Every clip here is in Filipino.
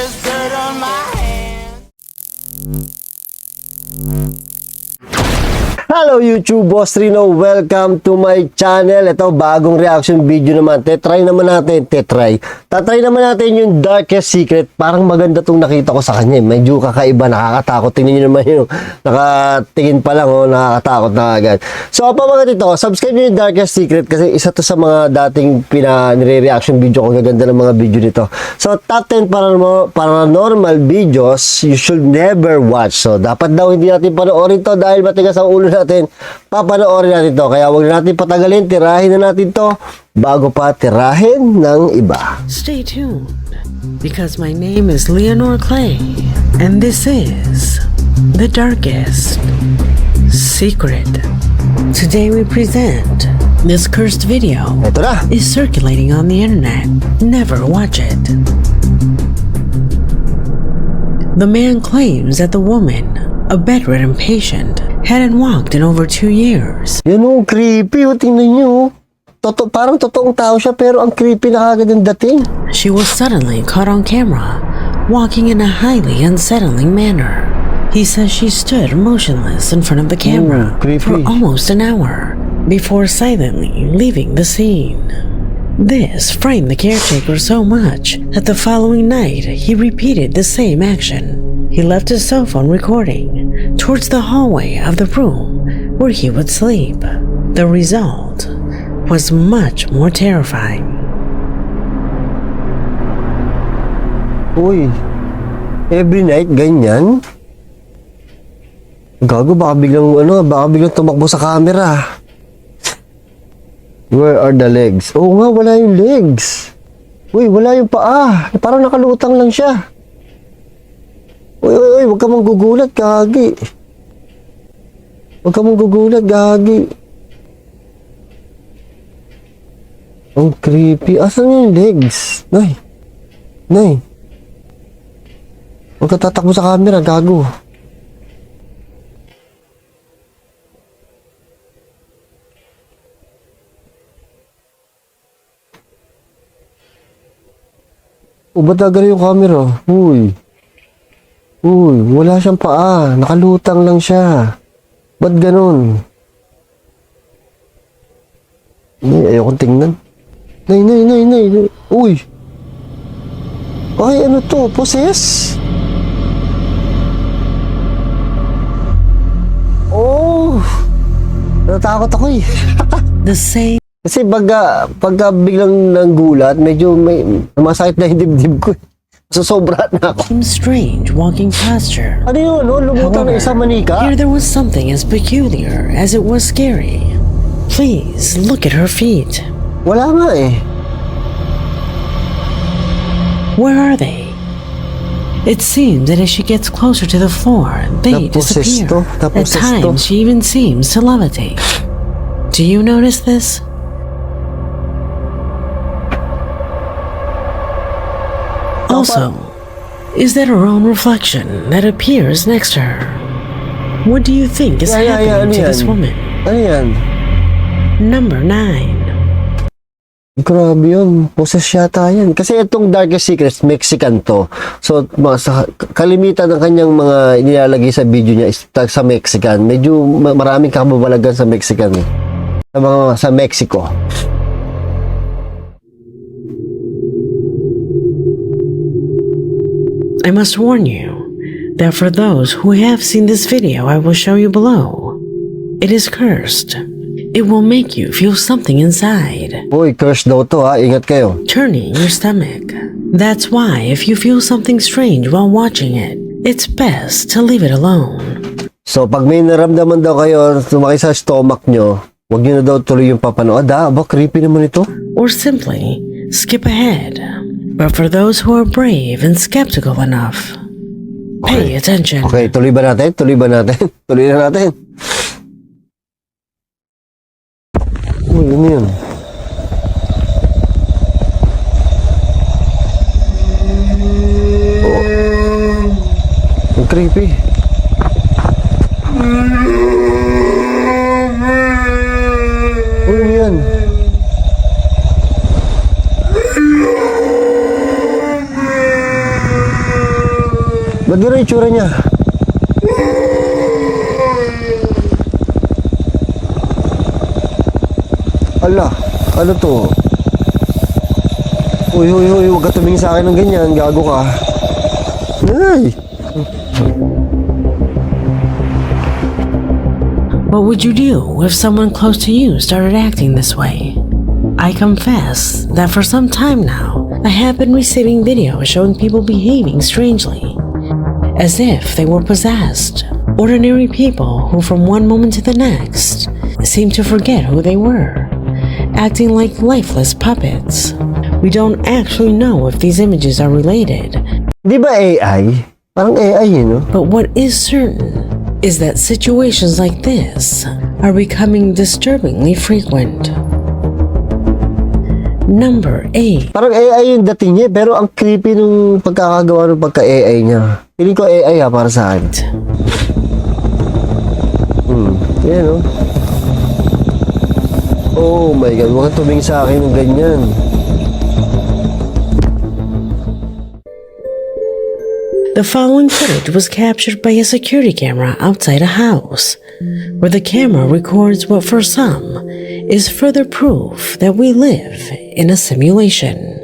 there's dirt on my hands. Hello YouTube, Boss Rino. Welcome to my channel. Ito, bagong reaction video naman. Tatry naman natin. Tatry naman natin yung Darkest Secret. Parang maganda tong nakita ko sa kanya. Medyo kakaiba, nakakatakot. Tingnan nyo naman yung nakatingin pa lang, nakakatakot na agad. So, apa mga dito, subscribe nyo yung Darkest Secret kasi isa to sa mga dating nire-reaction video ko. Gaganda ng mga video nito. So, top 10 paranormal videos you should never watch. So, dapat daw hindi natin panoorin to dahil matigas ang ulo natin, papanoorin natin to. Kaya huwag na natin patagalin, tirahin na natin to bago pa tirahin ng iba. Stay tuned, because my name is Leonor Clay, and this is The Darkest Secret. Today we present this cursed video. Ito na. Is circulating on the internet. Never watch it. The man claims that the woman, a bedridden patient, hadn't walked in over 2 years. Yan o, creepy. Tingnan nyo. Parang totoong tao siya pero ang creepy na kagad ang dating. She was suddenly caught on camera, walking in a highly unsettling manner. He says she stood motionless in front of the camera for almost an hour before silently leaving the scene. This framed the caretaker so much that the following night he repeated the same action. He left his cell phone recording towards the hallway of the room where he would sleep. The result was much more terrifying. Uy, every night ganyan? Gago, baka biglang tumakbo sa camera. Where are the legs? Oo nga, wala yung legs. Uy, wala yung paa. Parang nakalutang lang siya. Uy, huwag ka mong gugulat, gagi. Huwag ka mong gugulat, gagi. Ang creepy. Asan yung legs? Nay. Huwag ka tatakbo sa camera, gago. O, ba't nagano yung camera? Uy, wala siyang paa. Nakalutang lang siya. Ba't ganun? Ayokong tingnan. Nay. Uy. Ay, ano to? Possess? Oh. Natakot ako eh. The same. Kasi pagka biglang nanggulat, medyo may masakit na yung dibdib ko. So, sobra na ako. Strange walking posture. Ano yun, no? Lumutang na isang manika? Here there was something as peculiar as it was scary. Please look at her feet. Wala nga eh. Where are they? It seems that as she gets closer to the floor, they disappear. At times, she even seems to levitate. Do you notice this? Also, is that her own reflection that appears next to her? What do you think is happening to this woman? Ano yan? Number 9. Grabe yun. Possess yata yan. Kasi itong Darkest Secrets, Mexican to. So, kalimitan ng kanyang mga inilalagay sa video niya is sa Mexican. Medyo maraming kababalagan sa Mexican eh. Sa Mexico. I must warn you that for those who have seen this video I will show you below, it is cursed. It will make you feel something inside. Uy, cursed daw to ha. Ingat kayo. Turning your stomach. That's why if you feel something strange while watching it, it's best to leave it alone. So, pag may naramdaman daw kayo, tumaki sa stomach nyo, huwag nyo na daw tuloy yung papanood. Creepy naman ito. Or simply, skip ahead. But for those who are brave and skeptical enough, pay attention. Okay, tuloy ba natin? Tuloy na natin. Uy, ano yun? Ang creepy. Uy, ano yan? Ba't gano'n yung tsura niya? Ala, ano to? Uy, huwag ka tumingin sa akin ng ganyan, gago ka. Ay! What would you do if someone close to you started acting this way? I confess that for some time now, I have been receiving videos showing people behaving strangely, as if they were possessed. Ordinary people who from one moment to the next seem to forget who they were, acting like lifeless puppets. We don't actually know if these images are related. Di ba AI? Parang AI no? But what is certain is that situations like this are becoming disturbingly frequent. Number 8. Parang AI yung dating niya, pero ang creepy nung pagkakagawa ng pagka-AI niya. Piling ko AI para sa akin. Yan no? Oh my God, huwag kang tumingin sa akin ng ganyan. The following footage was captured by a security camera outside a house, where the camera records what for some is further proof that we live in a simulation.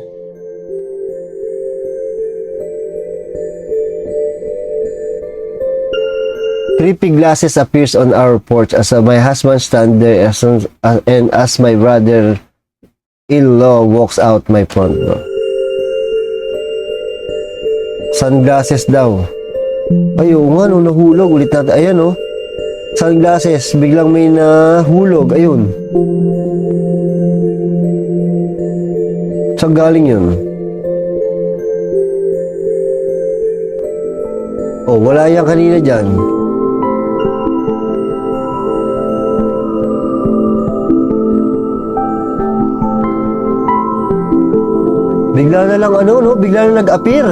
Creepy glasses appears on our porch as my husband stand there and as my brother-in-law walks out my front door. Sunglasses daw. Ay, oo nga, no, nahulog. Ulit natin. Ayan, oh. Sunglasses. Biglang may nahulog. Ayun. Saan galing yun? Oh, wala yan kanina dyan. Bigla na lang bigla na nag-appear.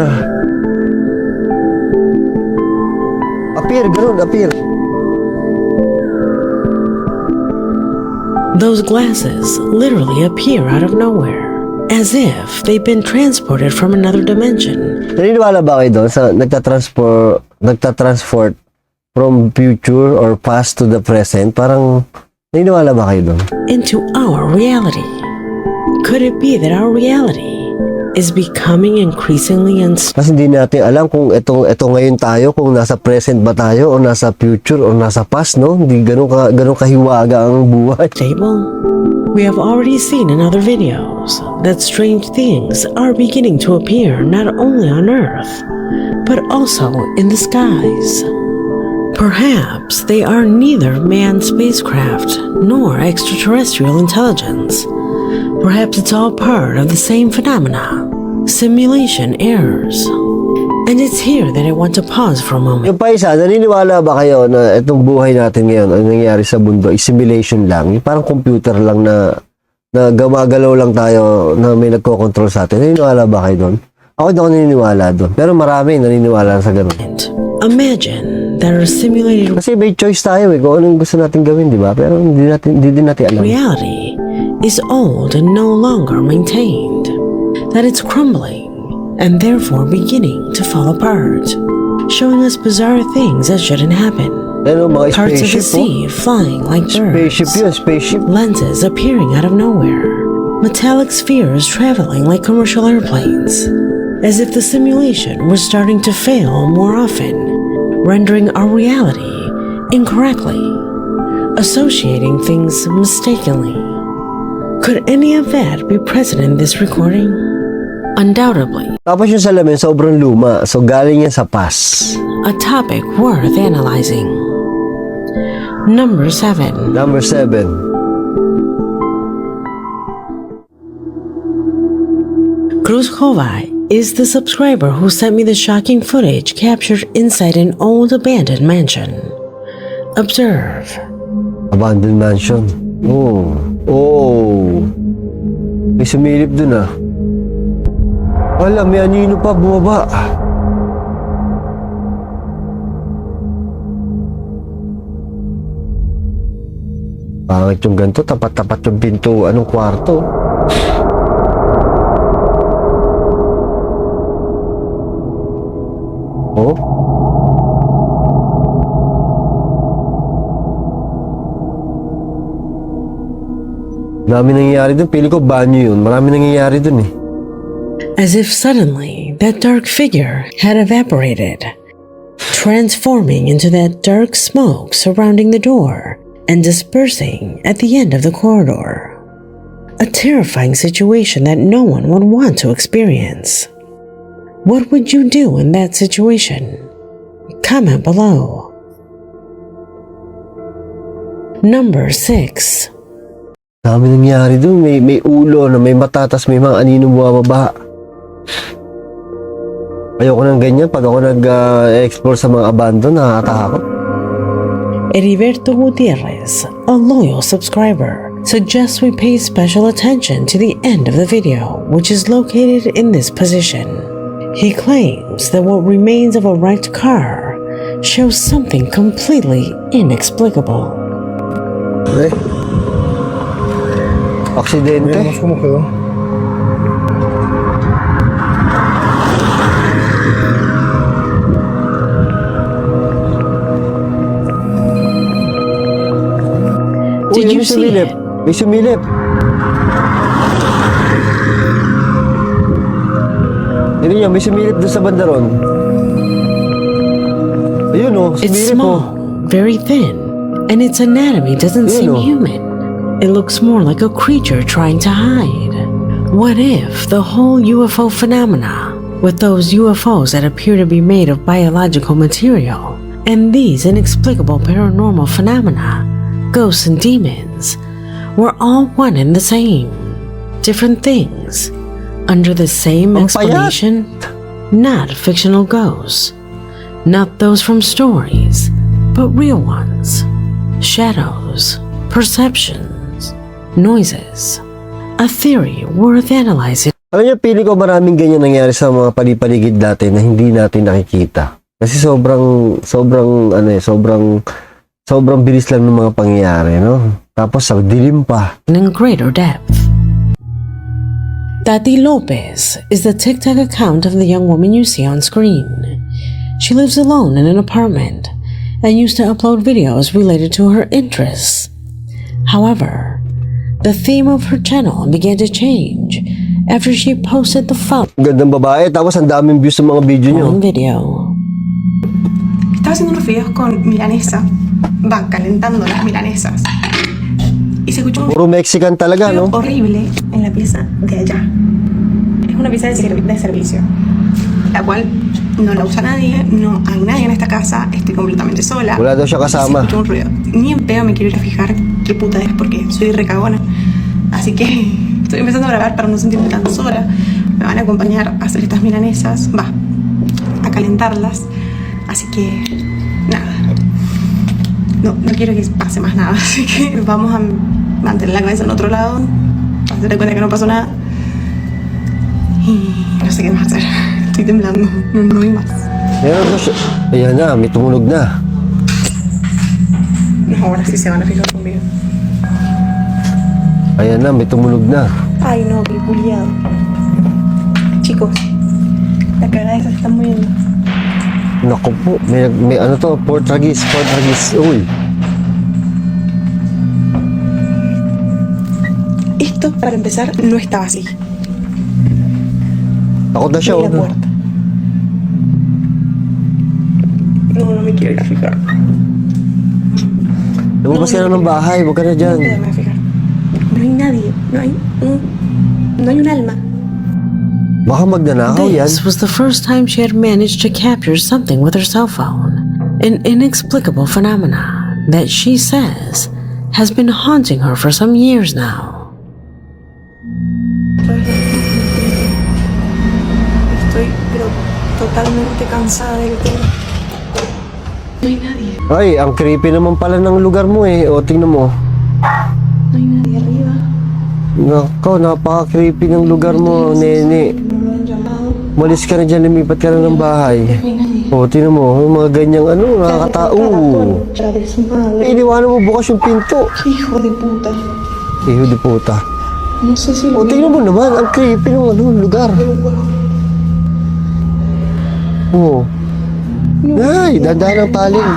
Appear. Those glasses literally appear out of nowhere, as if they've been transported from another dimension. Naniniwala ba kayo doon sa nagtatransfort from future or past to the present? Parang naniniwala ba kayo doon? Into our reality. Could it be that our reality is becoming increasingly unstable? Kasi hindi natin alam kung ito ngayon tayo, kung nasa present ba tayo o nasa future o nasa past, no? Hindi ganun kahiwaga ang buhay. We have already seen in other videos that strange things are beginning to appear not only on Earth, but also in the skies. Perhaps they are neither manned spacecraft nor extraterrestrial intelligence. Perhaps it's all part of the same phenomena, simulation errors. And it's here that I want to pause for a moment. Yung pa isa, naniniwala ba kayo na itong buhay natin ngayon, ang nangyayari sa mundo, is simulation lang? Yung parang computer lang na gumagalaw lang tayo na may nagko-control sa atin. Naniniwala ba kayo doon? Ako hindi ako naniniwala doon. Pero marami naniniwala sa ganun. Imagine that our simulated Kasi may choice tayo kung anong gusto natin gawin, di ba? Pero hindi din natin alam. reality is old and no longer maintained, that it's crumbling and therefore beginning to fall apart, showing us bizarre things that shouldn't happen. Ano, mga Parts of the spaceship, sea flying like birds, Spaceship yun, spaceship. lenses appearing out of nowhere, metallic spheres traveling like commercial airplanes, as if the simulation was starting to fail more often, rendering our reality incorrectly, associating things mistakenly. Could any of that be present in this recording? Undoubtedly, Tapos yung salamin, sobrang luma. So, galing yan sa past. a topic worth analyzing. Number 7. Number 7. Kruzkova is the subscriber who sent me the shocking footage captured inside an old abandoned mansion. Observe. Abandoned mansion. Oh. May sumilip dun ah. Wala, may anino pa bumaba. Pangit yung ganito, tapat-tapat yung pinto, anong kwarto. Oh? Dami nangyayari dun. Pili ko banyo yun. Marami nangyayari dun eh. As if suddenly that dark figure had evaporated, transforming into that dark smoke surrounding the door and dispersing at the end of the corridor. A terrifying situation that no one would want to experience. What would you do in that situation? Comment below. Number 6. Dami nangyayari dun. May ulo na may mata, tas may mga anino bumababa. Ayoko nang ganyan. Pag ako nag-explore sa mga abandon, nakakatakot. Heriberto Gutierrez, a loyal subscriber, suggests we pay special attention to the end of the video, which is located in this position. He claims that what remains of a wrecked car shows something completely inexplicable. Eh? Aksidente. Veamos cómo quedó. Did Uy, you may see sumilip. it? May sumilip. Yun yan, may sumilip doon sa bandaron. Ayun o, It's sumilip o. small, very thin, and its anatomy doesn't You seem know. human. It looks more like a creature trying to hide. What if the whole UFO phenomena, with those UFOs that appear to be made of biological material, and these inexplicable paranormal phenomena, ghosts and demons, were all one and the same? Different things, under the same Ang payat. explanation? Not fictional ghosts, not those from stories, but real ones. Shadows, perceptions, noises. A theory worth analyzing. Alam niyo, pili ko maraming ganyan nangyari sa mga palipaligid natin na hindi natin nakikita. Kasi sobrang bilis lang ng mga pangyayari, no? Tapos sa dilim pa. In greater depth. Tati Lopez is the TikTok account of the young woman you see on screen. She lives alone in an apartment and used to upload videos related to her interests. However, the theme of her channel began to change after she posted the Gandang babae, tapos ang daming views sa mga video niyo. following video. Estaba haciendo unos videos con milanesa, van calentando las milanesas. Y se escuchó un Puro Mexican talaga, ruido no? horrible en la pieza de allá. Es una pieza de servicio, la cual no la usa nadie, no hay nadie en esta casa, estoy completamente sola. Wala daw siya Se kasama. escuchó un ruido. Ni en pedo me quiero ir a fijar qué puta es porque soy recagona. Así que estoy empezando a grabar para no sentirme tan sola. Me van a acompañar a hacer estas milanesas, a calentarlas. Así que nada. No quiero que pase más nada. Así que vamos a mantener la cabeza en otro lado. Hacer de cuenta que no pasó nada. Y no sé qué más hacer. Estoy temblando. No hay más. Meron daw siya. Ayan na, may tumunog na. No, ahora sí se van a fijar conmigo. Ayan na, may tumunog na. Ay, no, qué culiado. Chicos, la cara esa se está muriendo. Naku po, may ano to, Portuguese. Uy. Esto, para empezar, no estaba así. Takot na siya. Abrí la Oh. puerta. No me quiero ir a fijar. Lumabas ka na ng bahay, huwag ka na dyan. No me voy a fijar. No hay nadie, no hay un alma. Baka magnanakaw yan. This was the first time she had managed to capture something with her cell phone. An inexplicable phenomena that she says has been haunting her for some years now. Estoy, pero totalmente cansada de que no hay nadie, Ay, ang creepy naman pala ng lugar mo eh. O, tingnan mo. no hay nadie arriba. Nako, napaka-creepy ng lugar mo, nene. No lo han llamado, Malis ka na dyan, lumipat ka na ng bahay. no hay nadie. O, tingnan mo, yung mga ganyang nakakatao. Contra de su madre. Iniwanan mo bukas yung pinto. Hijo de puta. Iho di puta. No sé si O, tingnan mo naman, ang creepy ng lugar. O. Ay, dandahan ang paling.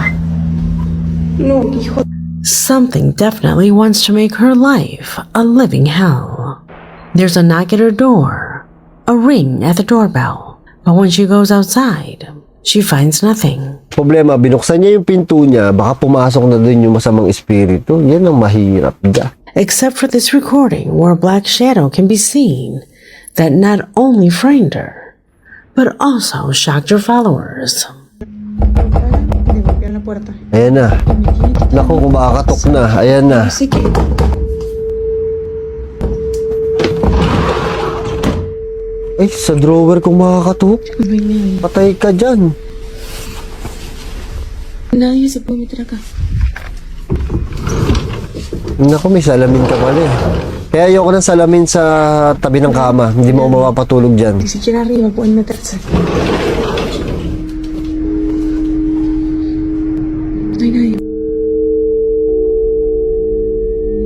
No, hijo. Something definitely wants to make her life a living hell. There's a knock at her door, a ring at the doorbell, but when she goes outside, she finds nothing. Problema, binuksan niya yung pinto niya, baka pumasok na dun yung masamang espiritu. Yan ang mahirap da. Except for this recording where a black shadow can be seen that not only frightened her, but also shocked her followers. Ayan na. Naku, kumakatok na. Ayan na. Sige. Ay, sa drawer kung makakatok. Patay ka dyan. Naku, may salamin ka pala eh. Kaya ayoko ng salamin sa tabi ng kama. Hindi mo mapapatulog dyan.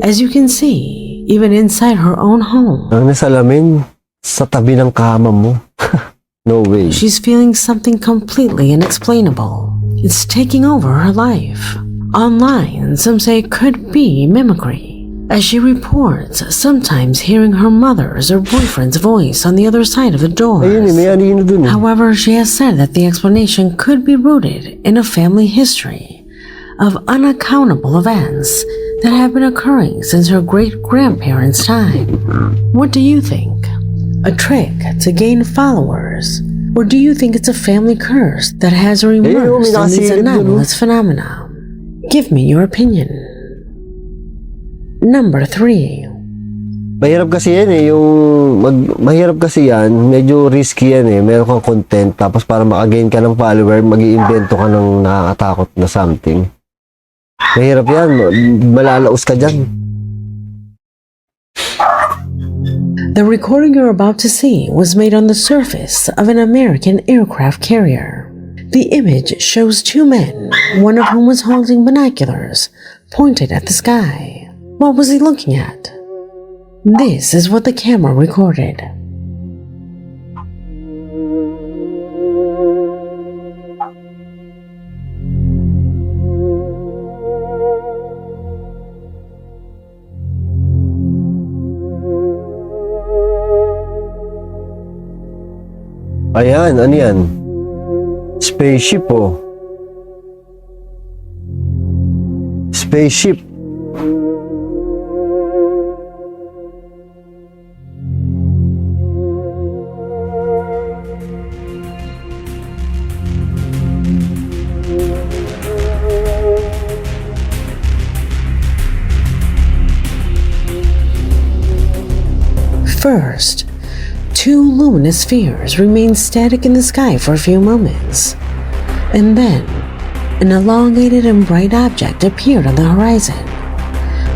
As you can see, even inside her own home, Ang nasalamin sa tabi ng kama mo. No way. she's feeling something completely inexplainable. It's taking over her life. Online, some say it could be mimicry, as she reports sometimes hearing her mother's or boyfriend's voice on the other side of the door. Ayun eh, may anino dun eh. However, she has said that the explanation could be rooted in a family history of unaccountable events that have been occurring since her great-grandparents' time. What do you think? A trick to gain followers? Or do you think it's a family curse that has her may immersed in these nakasilip dun, oh. anomalous phenomena? Give me your opinion. Number 3. Mahirap kasi yan eh, mahirap kasi yan, medyo risky yan eh, meron kang content, tapos para makagain ka ng follower, mag-iimbento ka ng nakakatakot na something. Mahirap yan, malalaos ka dyan. The recording you're about to see was made on the surface of an American aircraft carrier. The image shows two men, one of whom was holding binoculars, pointed at the sky. What was he looking at? This is what the camera recorded. Ayan, ano yan? Spaceship oh. Spaceship. First, two luminous spheres remained static in the sky for a few moments, and then an elongated and bright object appeared on the horizon,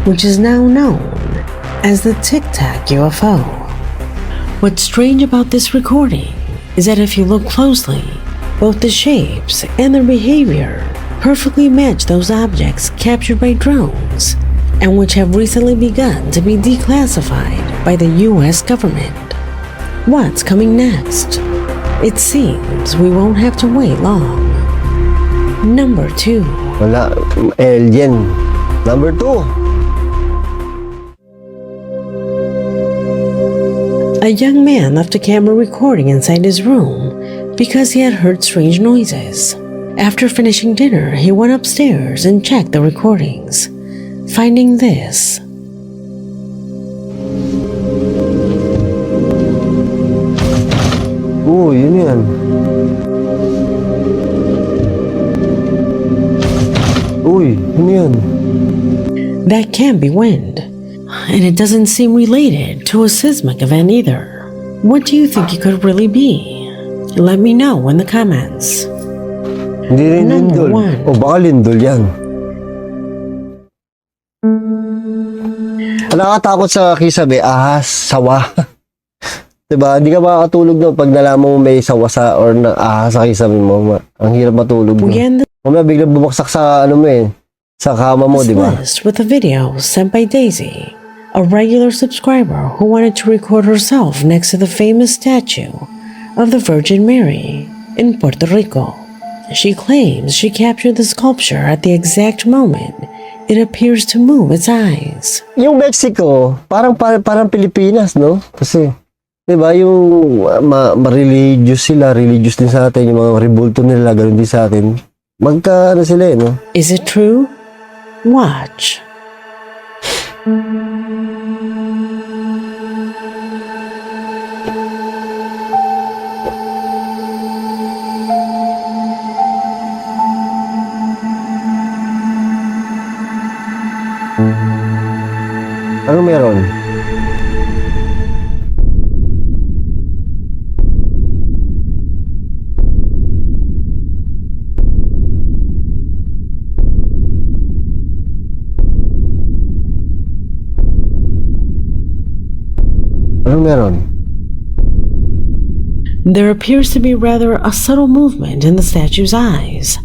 which is now known as the Tic Tac UFO. What's strange about this recording is that if you look closely, both the shapes and their behavior perfectly match those objects captured by drones, and which have recently begun to be declassified by the US government. What's coming next? It seems we won't have to wait long. Number 2. Wala, alien. Number 2. A young man left a camera recording inside his room because he had heard strange noises. After finishing dinner, he went upstairs and checked the recordings, finding this. Oh, yun yan. Uy, yun yan. That can be wind, and it doesn't seem related to a seismic event either. What do you think it could really be? Let me know in the comments. Hindi rin Number lindol. 1. O baka lindol yan. Nakakatakot sa kisabi, ahas, sawa. Diba? Hindi ka makakatulog no pag nalaman mo may sawa sa or na ahas sa kisabi mo. Ang hirap matulog mo. We end Mamaya biglang bumagsak sa ano mo eh. Sa kama mo, this di ba? list with a video sent by Daisy, a regular subscriber who wanted to record herself next to the famous statue of the Virgin Mary in Puerto Rico. She claims she captured the sculpture at the exact moment It appears to move its eyes. Yung Mexico, parang Pilipinas, no? Kasi, di ba, yung ma-religious sila, religious din sa atin, yung mga rebulto nila, ganun din sa atin. Ano sila eh, no? Is it true? Watch. Ano meron? Ano meron? There appears to be rather a subtle movement in the statue's eyes.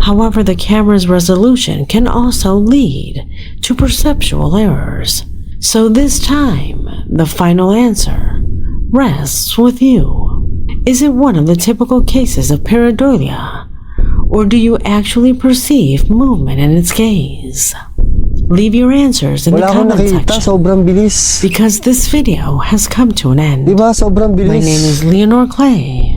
However, the camera's resolution can also lead to perceptual errors. So this time, the final answer rests with you. Is it one of the typical cases of pareidolia, or do you actually perceive movement in its gaze? Leave your answers in the Wala akong comment nakita, section, sobrang bilis. because this video has come to an end. Diba, sobrang bilis. My name is Leonor Clay.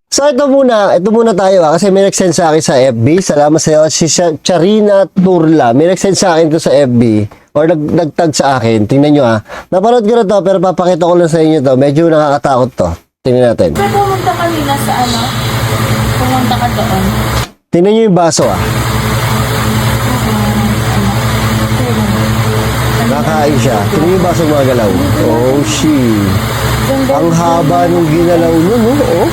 So ito muna tayo kasi may nag-send sa akin sa FB. Salamat sa iyo, si Charina Turla. May nag-send sa akin to sa FB or nagtag sa akin. Tingnan nyo Napanood ko na to pero papakita ko lang sa inyo to. Medyo nakakatakot to. Tingnan natin. Pero pumunta kanina sa ano? Pumunta ka doon. Tingnan nyo yung baso Nakain siya. Tingnan yung baso mga galaw. Oh, shit. Ang haba nung ginalaw nun,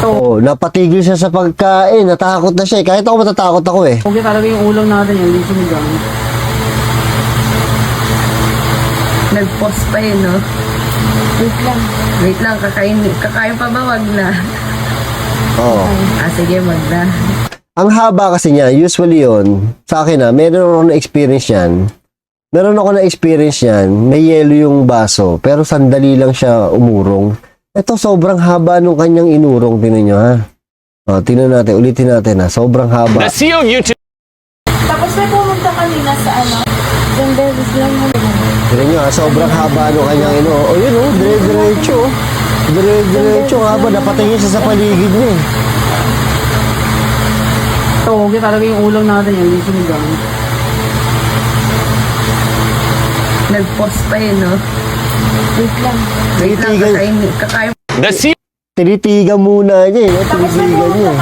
Oh, napatigil siya sa pagkain. Natakot na siya. Kahit ako matatakot ako Okay, talaga yung ulam natin yung hindi sinigang. Nag-pause pa yun, no? Wait lang, kakain pa ba? Wag na. Oo. Sige, wag na. Ang haba kasi niya, usually yon sa akin meron ako na-experience yan. May yelo yung baso, pero sandali lang siya umurong. Ito, sobrang haba nung kanyang inurong. Tingnan nyo, tingnan natin, ulitin natin, sobrang haba. Tapos may pumunta kanina sa ano? Yung Davis lang mo. Tingnan nyo, sobrang haba nung kanyang inurong. Oh, yun, dire-diretso. Dire-diretso, haba. Napatingin siya sa paligid niya. Okay, talaga yung ulam natin yung hindi sinigang. Nag-pause pa yun, no? Wait lang, kakain. Tinitigan muna niya, tinitigan niya.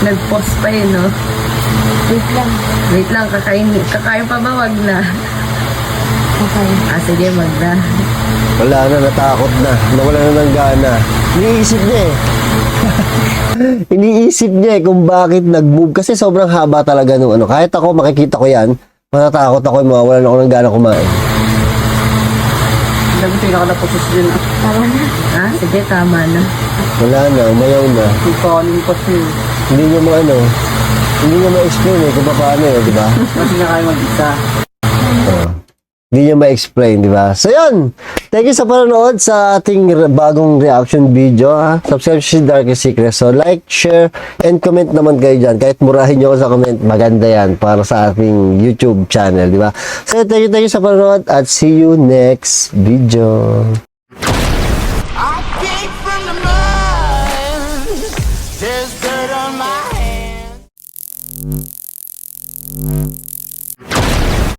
Nag-pause pa yun, no? Wait lang, kakain pa ba? Wag na. Sige, wag na. Wala na, natakot na. Nawala na ng gana. Iniisip niya kung bakit nag-move. Kasi sobrang haba talaga nung Kahit ako, makikita ko yan, matatakot ako, mawawalan ako ng gana kumain. Sabi ko yung nakadapusos din. Sige, tama na. Wala na, umayaw na. Yung calling ko siya. Hindi niya hindi niya ma-explain kung paano di ba? Kasi na kayo mag-isa. Hindi niya ma-explain, di ba? So, yun! Thank you sa panonood sa ating bagong reaction video, Subscribe si Darkest Secret. So, like, share, and comment naman kayo dyan. Kahit murahin niyo ako sa comment, maganda yan para sa ating YouTube channel, di ba? So, thank you sa panonood at see you next video. I came from the mud. There's dirt on my